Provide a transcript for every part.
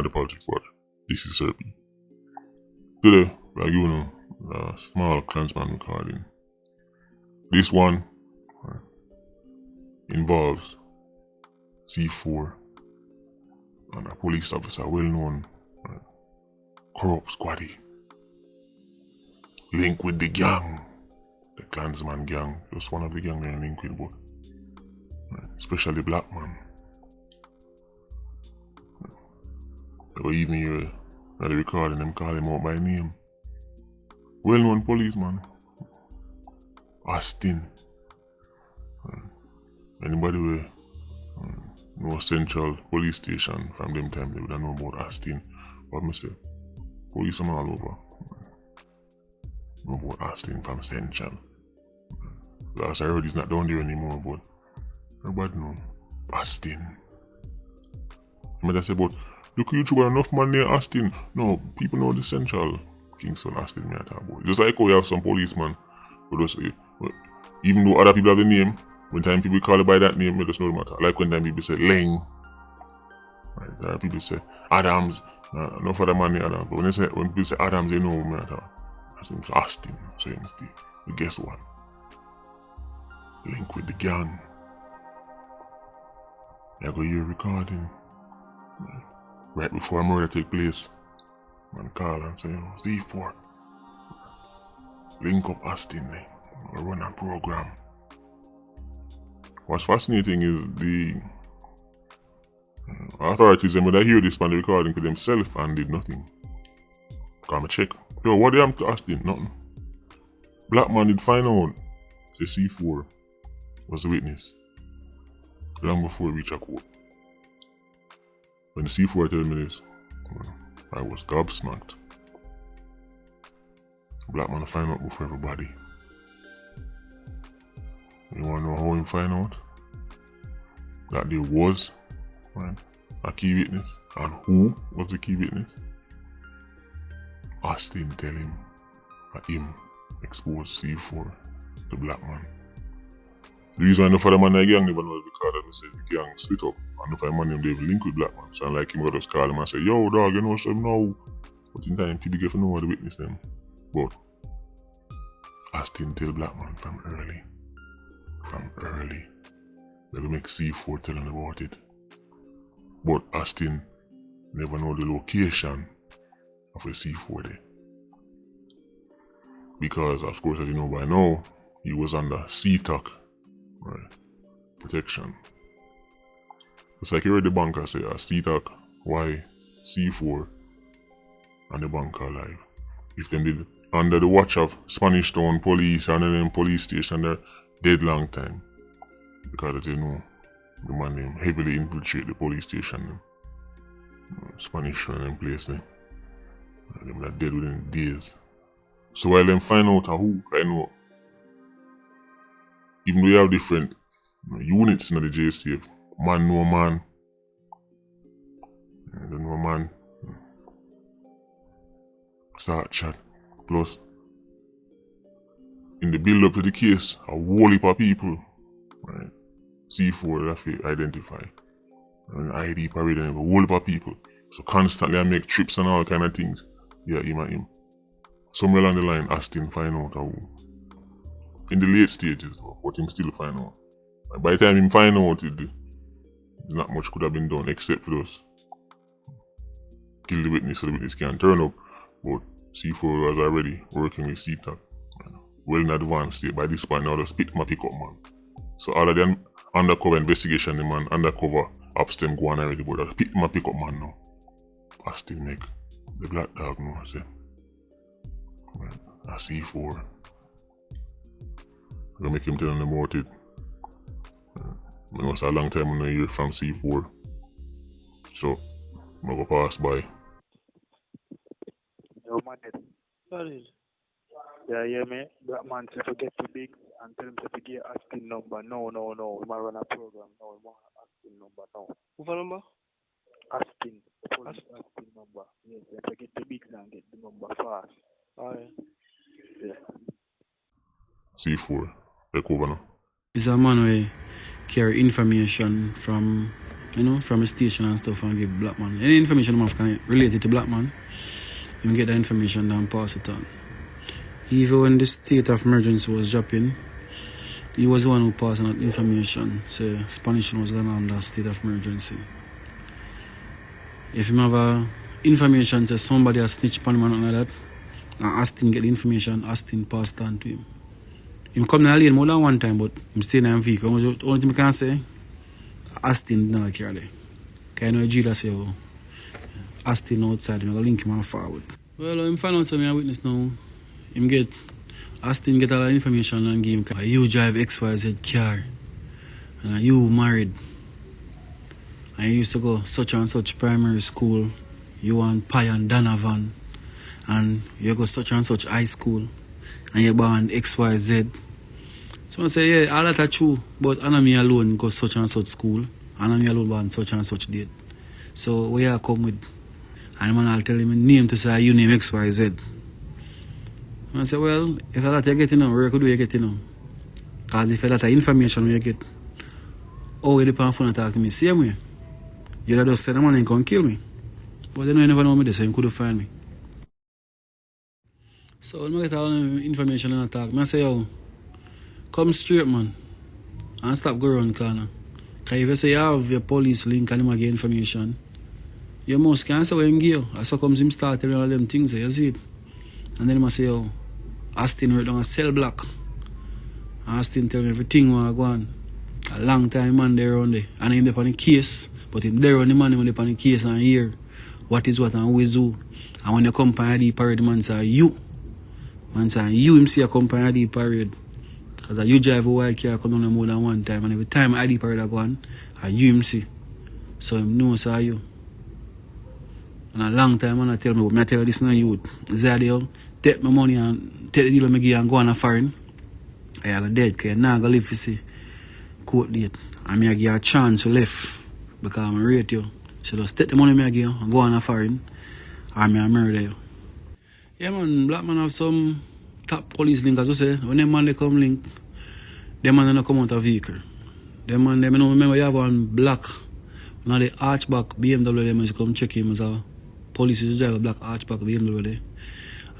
the Politricks, but this is Serpy. Today, we are giving a small Klansman recording. This one involves C4 and a police officer, well-known corrupt squaddy, linked with the gang, the Klansman gang, just one of the gang they're linked with, but especially black man. Or even here, at the recording, them call him out by name. Well-known policeman, Austin. Anybody with no central police station from them time, they would know about Austin. What me say? Police from all over. Know about Austin from central. Last I heard he's not down there anymore, but everybody know Austin. I might say, but look, YouTuber enough man near Austin. No, people know the central Kingston, Austin, me I talk about. Just like how you have some policemen who just say, even though other people have the name, when time people call it by that name, they just know the matter. Like when time people say Leng, right? There are people say Adams, no for the man near Adams. But when people say Adams, they know what matter. That's Austin, so you guess what? Link with the gang. I go hear recording. Right before a murder take place, man call and say, C4, link up Austin, or run a program. What's fascinating is the authorities, when they hear this on the recording to themselves and did nothing. Come check. Yo, what happened to Austin? Nothing. Black man did find out, say C4 was the witness, long before we reach a court. When the C4 told me this, I was gobsmacked. Black man find out before everybody. You wanna know how he find out? That there was a key witness. And who was the key witness? Austin tell him that him exposed C4, the black man. The reason enough of the man in the gang never know is because they said the gang split up. And enough of the man them they link with black man. So like him got just call him and say, yo dog, you know something now. But in time people get to know how to witness them. But Austin tell black man from early. They will make C4 tell him about it. But Austin never know the location of a C4 there. Because of course, as you know by now, he was under CTOC protection. It's like you heard the banker say, CTOC, why C4 and the banker alive. If them did under the watch of Spanish Town police and then police station, they're dead long time. Because as you know, the man them heavily infiltrate the police station. Spanish Town and place them. Them are dead within days. So while them find out who, I know, even though you have different units in the JSTF, man know man. I don't know man. Start chat. Plus, in the build up to the case, a whole heap of people, right? C4 have to identify. An ID parade and a whole heap of people. So constantly I make trips and all kind of things. Yeah, him. Somewhere along the line, Austin find out who. In the late stages though, but him still find out. By the time him find out, not much could have been done except for us kill the witness so the witness can turn up. But C4 was already working with CTOC. Well in advance state. By this point now just pick my pickup man. So all of the undercover investigation, the man undercover ops them go on already, but just pick my pickup man now. Austin make the black dog know, I say. I C4. I'm gonna make him tell them about it. It was a long time when I hear from C4. So, I'm gonna go pass by. Yo, man. Sorry. Yeah, man. Black man said to get too big and tell him to get Austin number. No. We might run a program. No, we want Austin number. No. Who for number? Austin. Austin number. Yes, they have to get the big and get the number fast. Alright. Yeah. C4. Take over now. It's a man who carry information from you know, from a station and stuff and give black man. Any information I'm can related to black man, you get that information and pass it on. Even when the state of emergency was dropping, he was the one who passed on that information. So Spanish was going on that state of emergency. If you have information that somebody has snitched upon him and like that, and Austin get the information, Austin passed on to him. Him come in lane more than one time, but him stay in a vehicle. The only thing I can say, Austin did not care there. Because I know Gila say, oh, Austin outside, I'm going to link him forward. Well, him find out something I witness now. Austin get all the information and give him, you drive XYZ car, and you married. And you used to go such and such primary school, you and Pi and Donovan, and you go such and such high school, and you born XYZ. So I say, yeah, all that are true, but Anna me alone go such and such school, Anna me alone born such and such date. So where I come with, and man I'll tell him a name to say you name XYZ. I say, well, if that you get where could you get Because if that's information you get, oh, you depend on phone and talk to me same way. You just say the man ain't gonna kill me. But you never know me this, so you couldn't find me. So when I get all the information and talk, I say, yo, come straight, man, and stop going around the corner. Because if you say you have your police link and him get information, you must can't say what him give you. And so comes him start telling all them things, you see it. And then he say, yo, Austin work down a cell block. And Austin tell me everything when I go on. A long time man there around there. And him there on the case. But him there on the man, him there on the case and hear what is what and who is who. And when you come by the parade, man say you. Man say you him see a come by the parade. Because you drive a white car come down more than one time. And every time ID parade I go on, you him see. So him know say you. And a long time man I tell me, but I tell you this in a youth. Zadio, take my money and take the deal with me give and go on a foreign. I go dead because I'm not going to live to see court date. And I give you a chance to live because I'm rate you. So just take the money I give you and go on a foreign or I murder you. Yeah man, black man have some top police link as you say. When them man they come link, them man don't come out of vehicle. Them man, them remember you have one black, now the archback BMW them used to come check him as a police used to drive a black archback BMW there.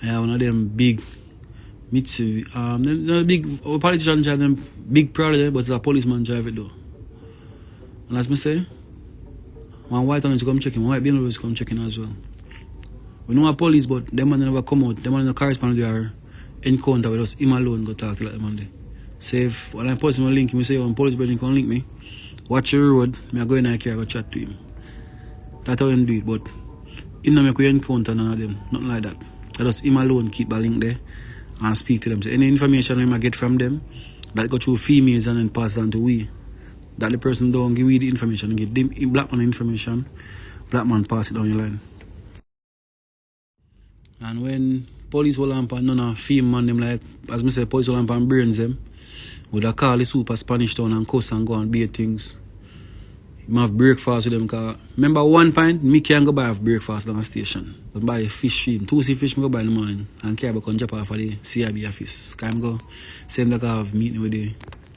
And you have one of them big Mitsu, them big politician drive them big Prado, but it's a policeman drive it though. And as me say, one white one is to come check him, one white BMW is to come check him as well. We know a police, but them man never come out, them man never correspond with our encounter with us, him alone go talk to like them man there. Say if when I post him a link, me say when police person can link me, watch your road, me I go in a car, go chat to him. That's how him do it, but he don't make we encounter none of them, nothing like that. So just him alone keep a link there and speak to them. So any information we might get from them, that go through females and then pass down to we. That the person don't give we the information and give them black man information, black man pass it down your line. And when police will lamp and none of female man them like, as me say, police will lamp and brains them, would I call the super Spanish town and cuss and go and beat things. You have breakfast with them because remember one point, me can go buy have breakfast down the station. But buy fish stream, 2 sea fish me go buy in the morning and carry back and drop off at the CIB office. Because I go same like I have meeting with the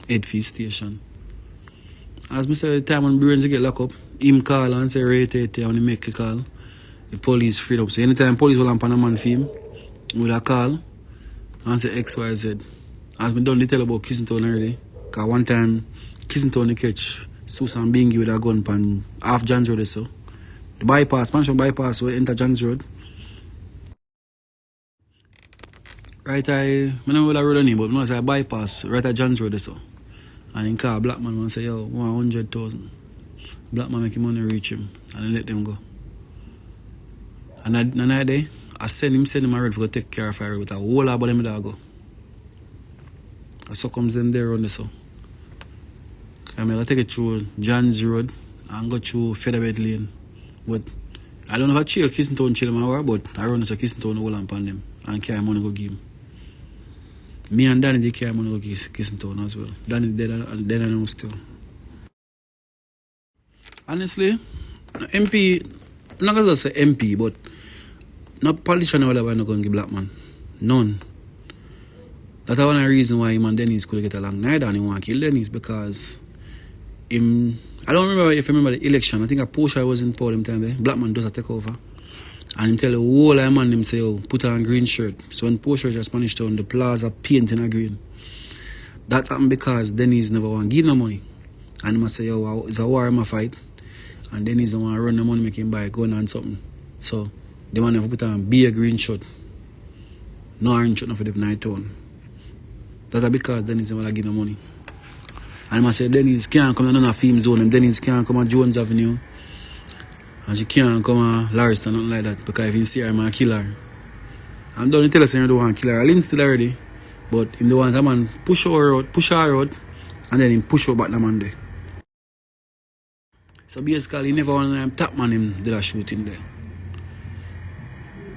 head fish station. As me say the time when brains get locked up, him call and say rate it and he make a call. The police freed up. So anytime police will lamp on a man for him, with a call and say XYZ. As me done they tell about Kissington already. Because one time Kissington they catch Susan Bingi with a gun pan half John's Road so. The bypass, Mansion bypass where enter John's Road. Right I don't know the road name, but I say bypass right at John's Road so. And in car black man say yo 100,000. Black man make him money reach him and let them go. And that day I send him a road for to take care of her with a whole lot of them that go. And so comes them there on the so. I'm going to take it through John's Road and go through Featherbed Lane. But I don't know if I chill Kissington chill my but I run to Kissington hold on them and carry money go give him. Me and Danny they carry money go give Kissington as well. Danny dead and I know still. Honestly, MP, I'm not going to say MP, but no politician or whatever not going to give black man. None. That's one of the reasons why him and Dennis could get along. Neither and he want to kill Dennis because him I don't remember if you remember the election. I think a Porsche was in power them time there. Black man does a take over. And him tell the whole of man, him say, oh, put on green shirt. So when Porsche was Spanish town, the plaza painting a green. That happened because Dennis never want to give no money. And him say, yo, it's a war him a fight. And Dennis don't want to run the money, make him buy a gun and something. So the man never put on be a green shirt. No orange shirt for the night town. That's because Dennis never give no money. And I say Dennis can't come to none of film zone. And Dennis can't come to Jones Avenue. And she can't come to Larriston, nothing like that. Because if you see her, I'm going to kill her. I'm done tell us you don't want to kill her. Lynn's still already. But if you want a man push her out, and then him push her back the man there. So basically, he never want to tap man him did a shooting there.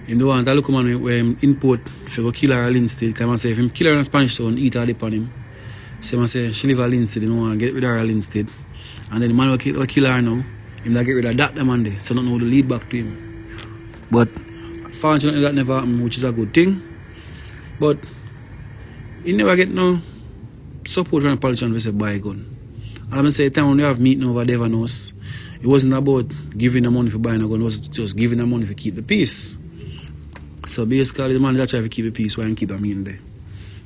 If you want to look man where him import if you go kill her at Linstead, because I say if him kill her in Spanish town, eat her dip on him. So I say she live at Linstead, you don't want to get rid of her at Linstead. And then the man will kill her now, him like get rid of that the man there, so nothing will lead back to him. But fortunately that never happened, which is a good thing. But he never get no support from the politician to say buy a gun. And I say time when you have meeting over Devanos, it wasn't about giving the money for buying a gun, it was just giving the money for keep the peace. So basically the man that try to keep the peace while he keep a meeting there.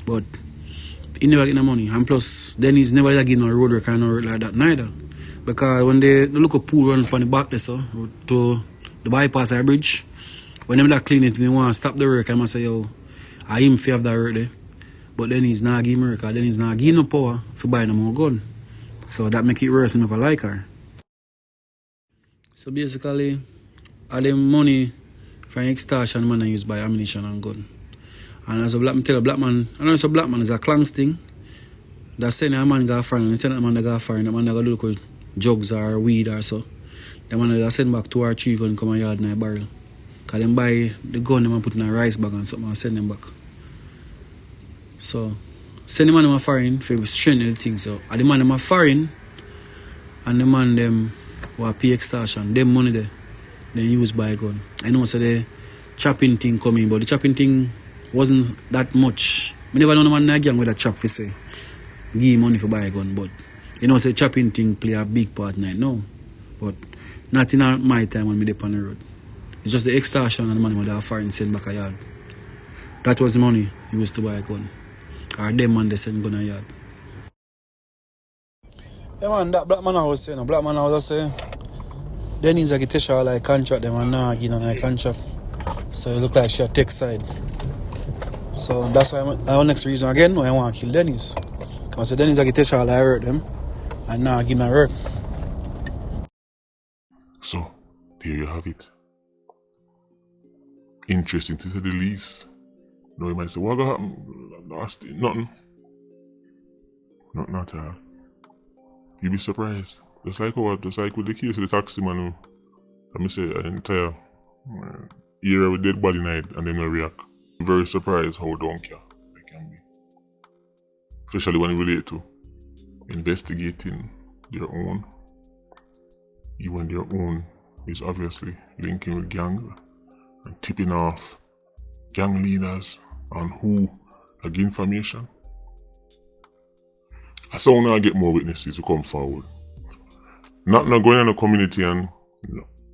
But he never get no money. And plus Dennis never get no road work or no work like that neither. Because when they look a pool run from the back there so to the bypass or bridge, when them that clean it they want to stop the work, I must say yo, I him fear of that work there. But then he's not giving work, then he's not giving no power for buying no more gun. So that make it worse enough I like her. So basically, all the money for extortion man I use buy ammunition and gun. And as a black man tell a black man, I know it's a black man is a Klansman thing. That send a man go foreign, and send a man that go foreign, that man that go look with drugs or weed or so. The man that send back 2 or 3 gun come a yard in a barrel. Cause them buy the gun them and put in a rice bag and something and send them back. So send the man them a foreign for strengthen the thing. So the man them a foreign and the man them who pay extortion, them money there, then use buy gun. I know so the chopping thing coming, but the chopping thing wasn't that much. I never know no man in a gang with a chop for say give money for buy a gun, but you know say chopping thing play a big part now. No. But not in my time when me dey on the road. It's just the extortion and the money that foreign send back a yard. That was the money he used to buy a gun. Or them man they send gun a yard. Yeah man, that black man I was saying, black man I was saying Dennis like Tesha like contract them and now again on a contract. So it look like she a tech side. So that's why our next reason again why I want to kill Dennis. Because I say Dennis like Tesha like I hurt them and now give me work. So there you have it. Interesting to say the least. Now you might say, what gonna happen? Nothing. Nothing at all. You'll be surprised. Just like with the case of the taxi man. Let me say an entire era with dead body night and then no react. I'm very surprised how don't care they can be. Especially when it relate to investigating their own. Even their own is obviously linking with gang and tipping off gang leaders on who give information. I saw now get more witnesses to come forward. Not going in the community and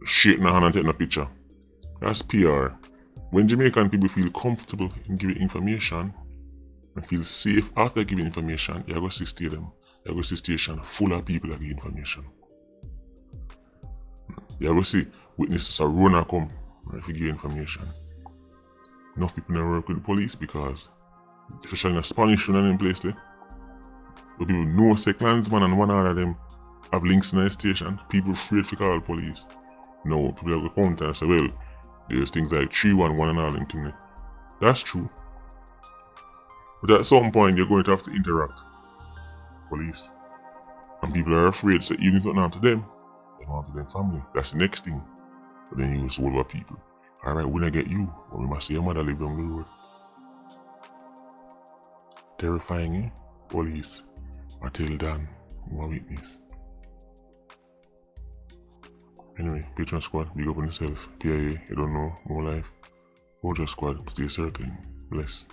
shake no hand and take no picture. That's PR. When Jamaican people feel comfortable in giving information and feel safe after giving information, you go see stadium, you go see station full of people that give information. You go see witnesses are run and come if you give information. Enough people never work with the police because, especially in the Spanish one in place there, but people know say Klansman and one of them have links in the station, people afraid to call the police. No, people have a counter and say, well, there's things like 311 and all them things. That's true. But at some point, you're going to have to interact with police. And people are afraid, so even if it's not harm to them, they don't harm to their family. That's the next thing. But then you will solve our people. Alright, when I get you, but we must see your mother live down the road. Terrifying, eh? Police. I tell Dan, more witness. Anyway, Patreon squad, big up on yourself. PIA, you don't know, more life. Mojo squad, stay circling. Bless.